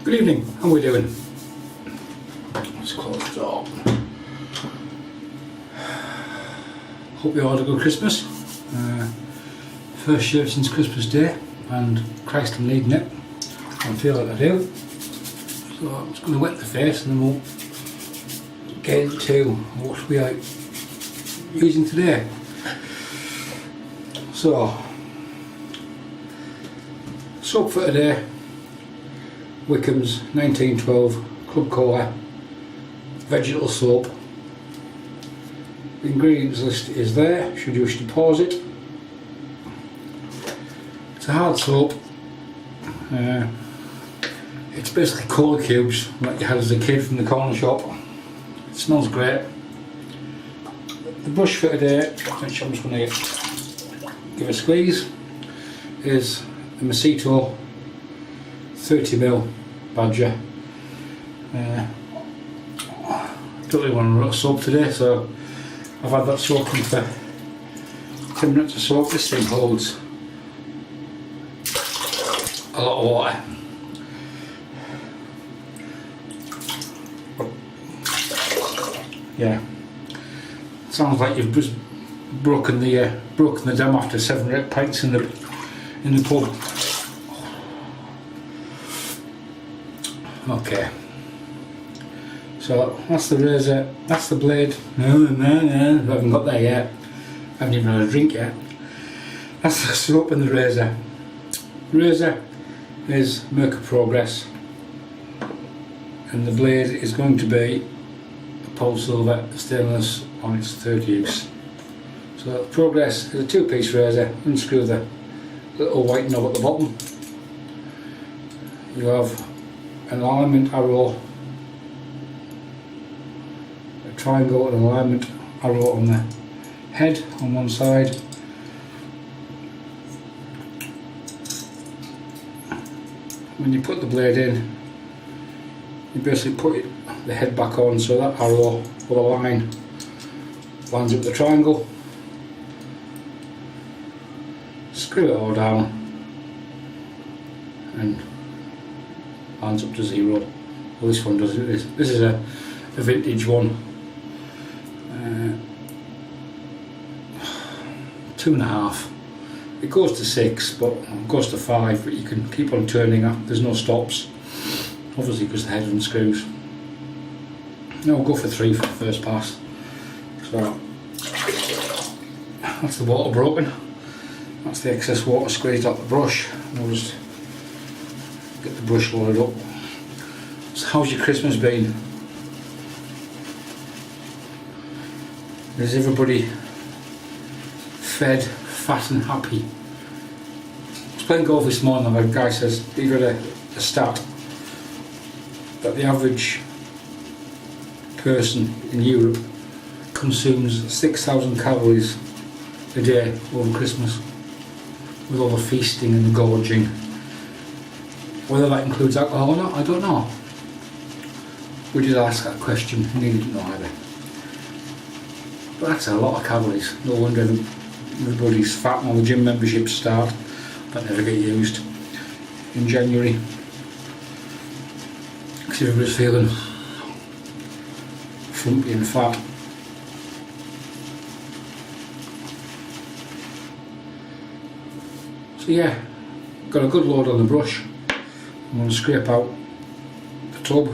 Good evening, how are we doing? Let's close the door. Hope you all had a good Christmas. First year since Christmas Day, and Christ I'm needing it. I feel like I do. So I'm just going to wet the face and then we'll get into what we are using today. So, soap for today, Wickham's 1912 Club Cola vegetable soap. The ingredients list is there, should you wish to pause it. It's a hard soap. It's basically cola cubes like you had as a kid from the corner shop. It smells great. The brush for today, which I'm just going to give a squeeze, is the Maseto 30ml Badger. Don't really want to run soap today, so I've had that soaking for 10 minutes of soap. This thing holds a lot of water. Yeah, sounds like you've just broken the dam after 7 or 8 pints in the pub. Okay, so that's the razor, that's the blade. No, I haven't got there yet. I haven't even had a drink yet. That's the soap and the razor. Razor is Merkur Progress, and the blade is going to be Polsilver stainless on its third use. So Progress is a 2-piece razor. Unscrew the little white knob at the bottom. You have an alignment arrow, a triangle and an alignment arrow on the head on one side. When you put the blade in, you basically put the head back on, so that arrow will align, lines up the triangle. Screw it all down and lines up to 0. Well, this one does it. This is a vintage one. 2.5. It goes to 6, but it goes to 5, but you can keep on turning up. There's no stops, obviously, because the head unscrews. No, we'll go for 3 for the first pass. So that's the water broken. That's the excess water squeezed out the brush. We'll just get the brush loaded up. So how's your Christmas been? Is everybody fed, fat and happy? I was playing golf this morning and a guy says, he got a stat that the average person in Europe consumes 6,000 calories a day over Christmas, with all the feasting and the gorging. Whether that includes alcohol or not, I don't know. We did ask that question and he didn't know either. But that's a lot of calories. No wonder everybody's fat and all the gym memberships start that never get used in January, because everybody's feeling frumpy and fat. So yeah, got a good load on the brush. I'm going to scrape out the tub.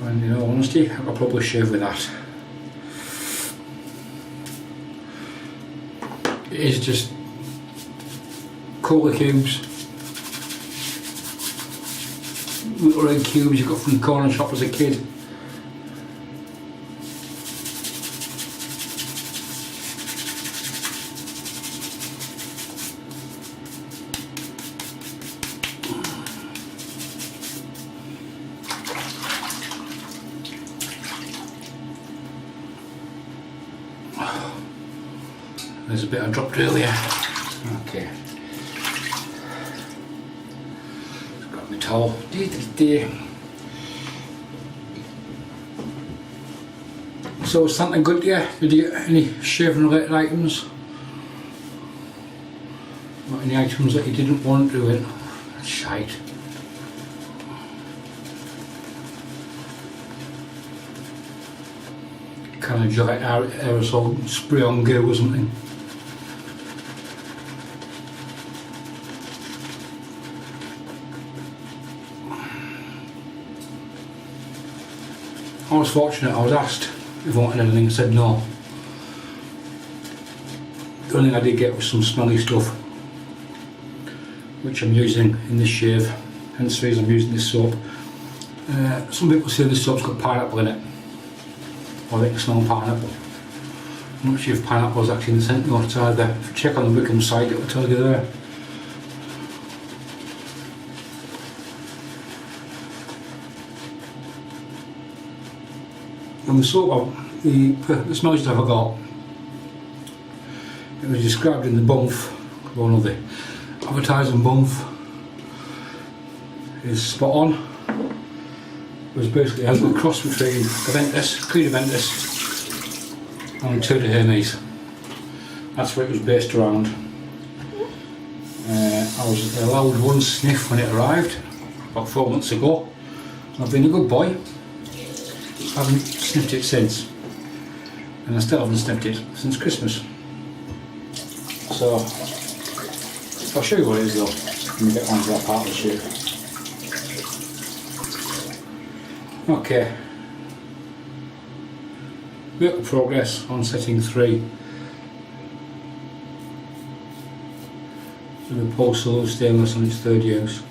And in all honesty, I could probably shave with that. It is just cola cubes, little red cubes you got from the corner shop as a kid. There's a bit I dropped earlier. Okay. Grab my towel. So was something good, yeah? Did you get any shaving related items? putting the items that you didn't want to in. That's shite. Kind of dry aerosol spray on goo or something. I was fortunate, I was asked if I wanted anything, I said no. The only thing I did get was some smelly stuff, which I'm using in this shave, hence the reason I'm using this soap. Some people say this soap's got pineapple in it, or they can smell pineapple. I'm not sure if pineapple is actually in the scent notes either. If you check on the Wickham site, it will tell you there. And the soap, the smells that I got, it was described in the bump, one of the advertising bump, is spot on. It was basically has a cross between Clean Aventus and Tour de Hermes. That's what it was based around. I was allowed one sniff when it arrived, about 4 months ago. I've been a good boy. I haven't sniffed it since, and I still haven't sniffed it since Christmas. So I'll show you what it is though when we get on to that part of the shoot. Okay, make progress on setting 3 with the Polsilver stainless on its 3rd use.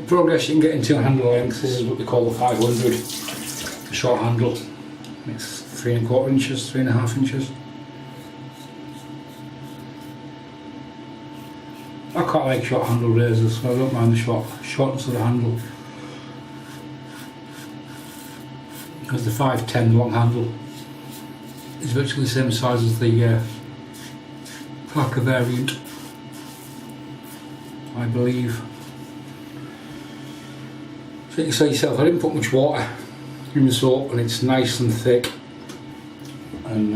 Progress you can get into a handle length. This is what we call the 500, the short handle. It's 3¼ inches, 3½ inches. I quite like short handle razors, so I don't mind the shortness of the handle. Because the 510 long handle is virtually the same size as the Parker variant, I believe. So you can see yourself, I didn't put much water in the soap and it's nice and thick, and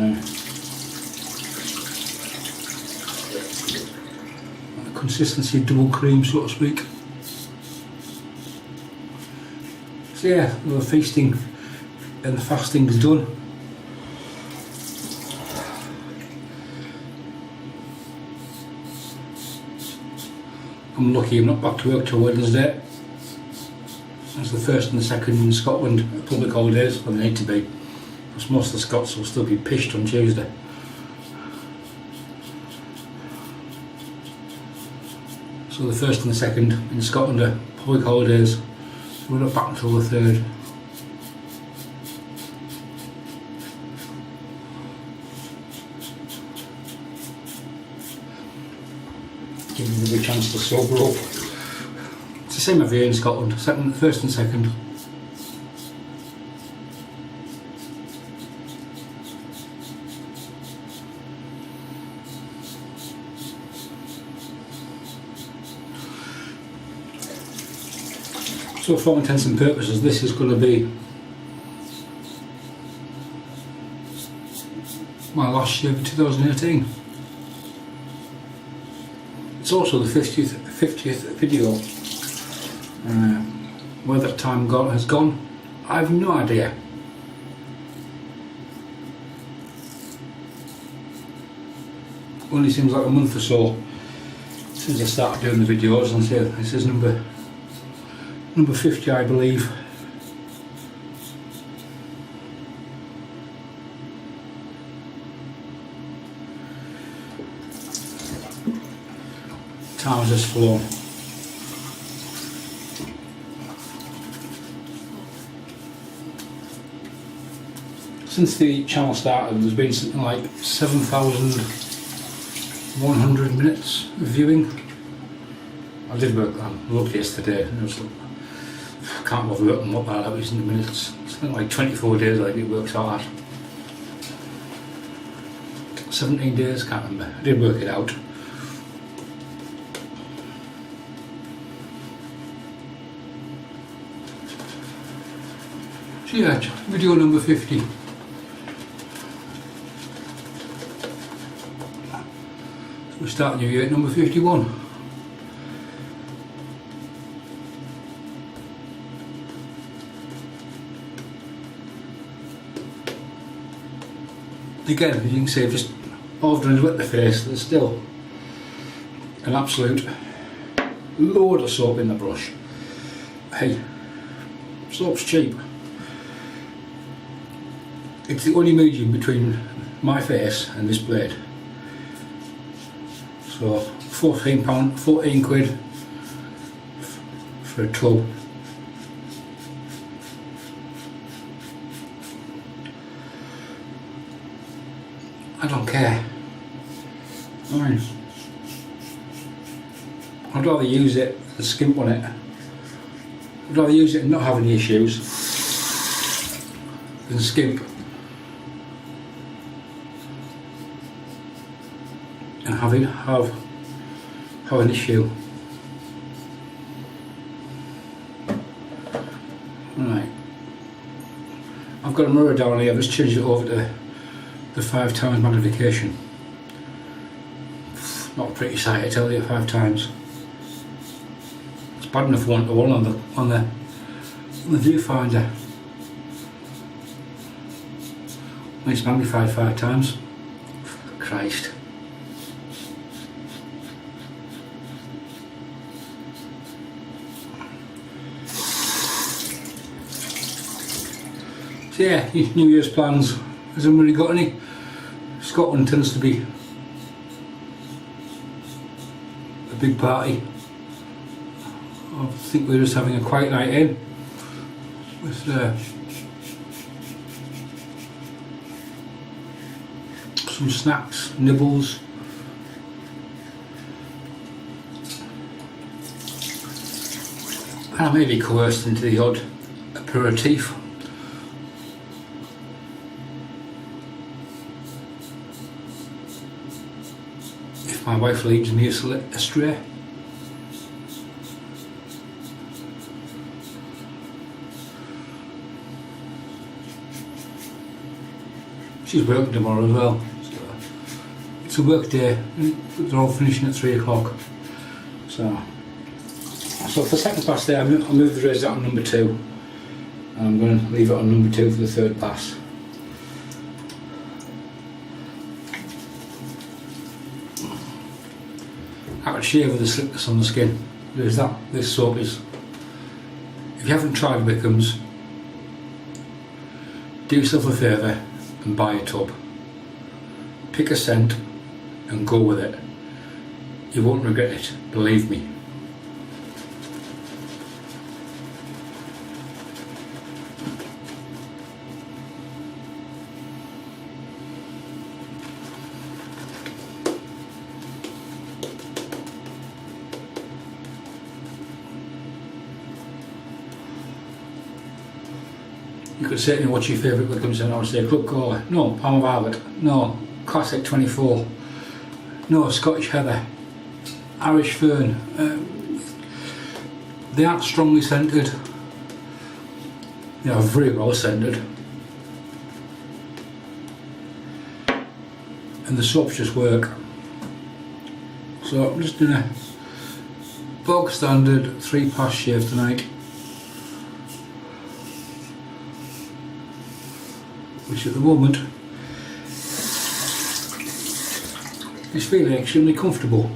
the consistency of double cream, so to speak. So yeah, the feasting and the fasting is done. I'm lucky I'm not back to work till Wednesday. It's the 1st and the 2nd in Scotland public holidays, when they need to be, because most of the Scots will still be pished on Tuesday. So the 1st and the 2nd in Scotland are public holidays, so we're not back until the 3rd. Give me a big chance to sober up. It's the same every year in Scotland, 1st and 2nd. So for all intents and purposes, this is going to be my last shave of 2018. It's also the 50th video. Where that time has gone, I have no idea. Only seems like a month or so since I started doing the videos, and so this is number 50, I believe. Time has just flown. Since the channel started, there's been something like 7,000 100 minutes of viewing. I did work, I looked yesterday and I was like, I can't bother working what that is in the minutes. It's like 24 days I think it works out at. 17 days, can't remember. I did work it out. So yeah, video number 50. So we're starting new year at number 51. Again, as you can see, I've just all I've done is wet the face. There's still an absolute load of soap in the brush. Hey, soap's cheap. It's the only medium between my face and this blade. So £14, 14 quid for a tub. I don't care. I mean, I'd rather use it than skimp on it. I'd rather use it and not have any issues than skimp and have an issue. Right. I've got a mirror down here, I've just changed it over to the 5 times magnification. Not a pretty sight, I tell you, 5 times. It's bad enough 1:1 on the viewfinder. When it's magnified 5 times. Christ. So yeah, New Year's plans. Has anybody got any? Scotland tends to be a big party. I think we're just having a quiet night in with some snacks, nibbles. And I may be coerced into the odd aperitif. My wife leads me astray. She's working tomorrow as well. So it's a work day. They're all finishing at 3 o'clock. So for second pass there, I'll move the razor on number 2. And I'm going to leave it on number 2 for the third pass. I could shave with the slickness on the skin. There's that. This soap is. If you haven't tried Wickham's, do yourself a favour and buy a tub. Pick a scent and go with it. You won't regret it, believe me. You could say to me, what's your favourite Wickham's? And I would say Club Cola. No, Palm of Arbor. No, Classic 24. No, Scottish Heather. Irish Fern. They aren't strongly scented. They are very well scented. And the soaps just work. So I'm just doing a bog standard 3-pass shave tonight. Which at the moment is feeling extremely comfortable.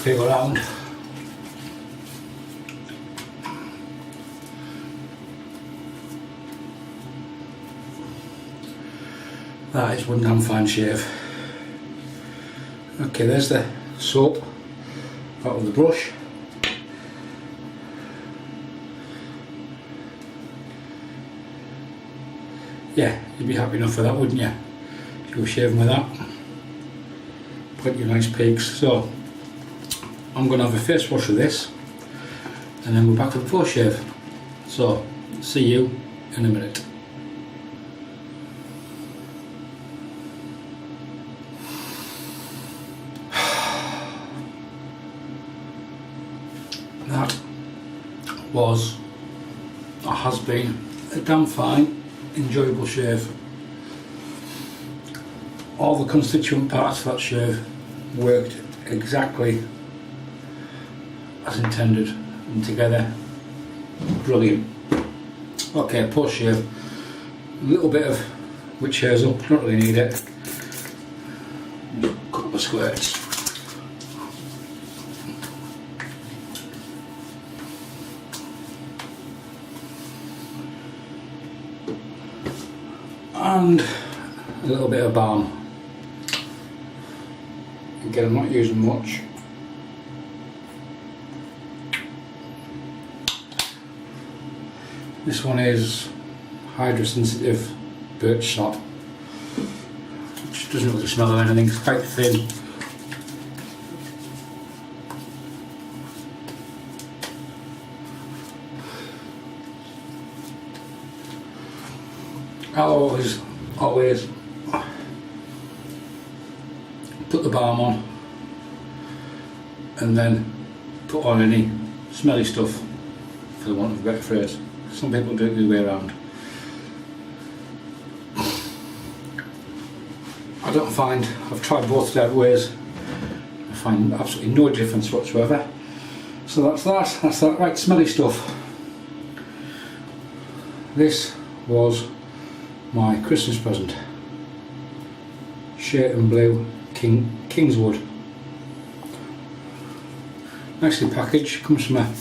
feel around. That is one damn fine shave. Okay, there's the soap out of the brush. Yeah, you'd be happy enough for that, wouldn't you? If you were shaving with that. Plenty of nice peaks. So, I'm going to have a face wash of this and then we're back to the post shave. So, see you in a minute. That was, or has been, a damn fine, enjoyable shave. All the constituent parts of that shave worked exactly as intended and together. Brilliant. Okay, post shave. A little bit of witch hazel, don't really need it. A couple of squirts. And a little bit of balm. Again, I'm not using much. This one is Hydra sensitive birch sap, which doesn't really smell of anything, it's quite thin. Aloe is always put the balm on and then put on any smelly stuff, for the want of a better phrase. Some people do it the other way around. I don't find, I've tried both different ways, I find absolutely no difference whatsoever. So that's that right smelly stuff. This was my Christmas present. Shay and Blue Kingswood. Nicely packaged, comes from a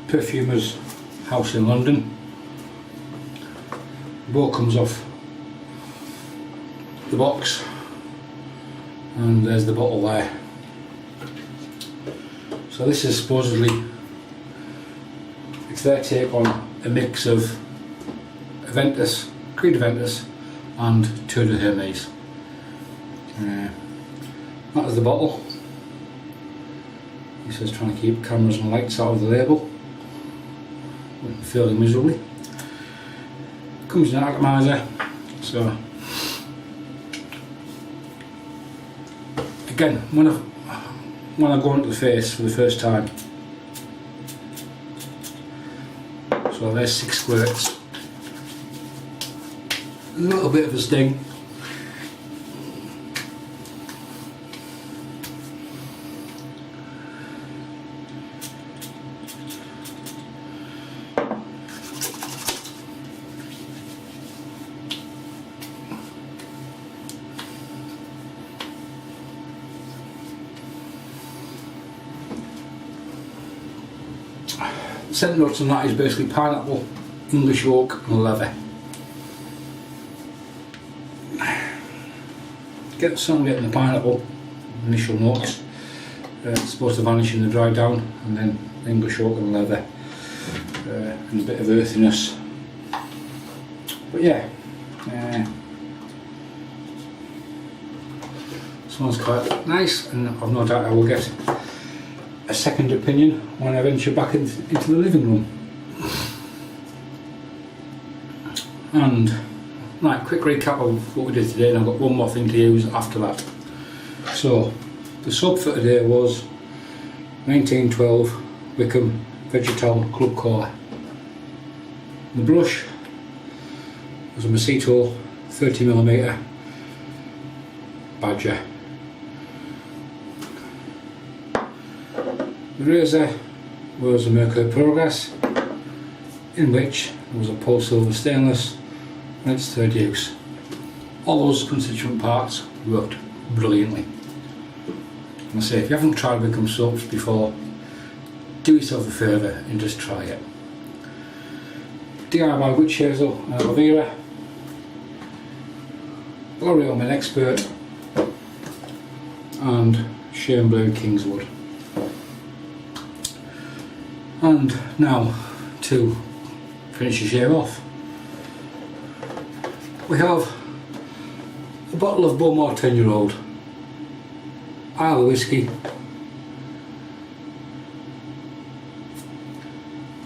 perfumer's house in London. The bowl comes off the box and there's the bottle there. So this is supposedly, it's their take on a mix of Aventus, Creed Aventus and Tour de Hermes. That is the bottle. He says trying to keep cameras and lights out of the label. Failing miserably. Comes in an atomizer. So again, when I go into the face for the first time. So there's 6 squirts. A little bit of a sting. Scent notes on that is basically pineapple, English oak and leather. Get getting the pineapple initial notes. It's supposed to vanish in the dry down, and then English oak and leather, and a bit of earthiness. But yeah, smells quite nice, and I've no doubt I will get a second opinion when I venture back into the living room. And right, quick recap of what we did today, and I've got one more thing to use after that. So the soap for today was 1912 Wickham Vegetal Club Core. The brush was a Maseto 30mm Badger. The razor was a Merkur Progress, in which there was a Polsilver stainless and its third use. All those constituent parts worked brilliantly. I say, if you haven't tried Wickham soaps before, do yourself a favour and just try it. DIY Witch Hazel and Aloe Vera, L'Oreal Men Expert, and Shay and Blue Kingswood. And now to finish the shave off, we have a bottle of Bowmore 10-year-old Aloe whiskey,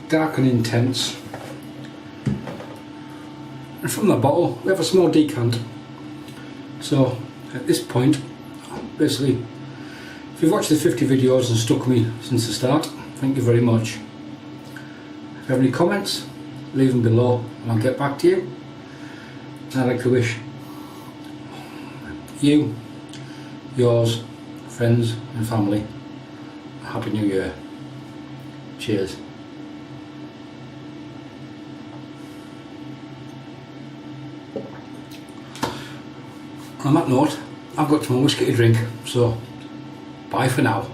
dark and intense, and from the bottle we have a small decant. So at this point, basically, if you've watched the 50 videos and stuck me since the start, thank you very much. If you have any comments, leave them below and I'll get back to you. And I'd like to wish you, yours, friends and family a Happy New Year. Cheers. On that note, I've got some more whiskey to drink, so bye for now.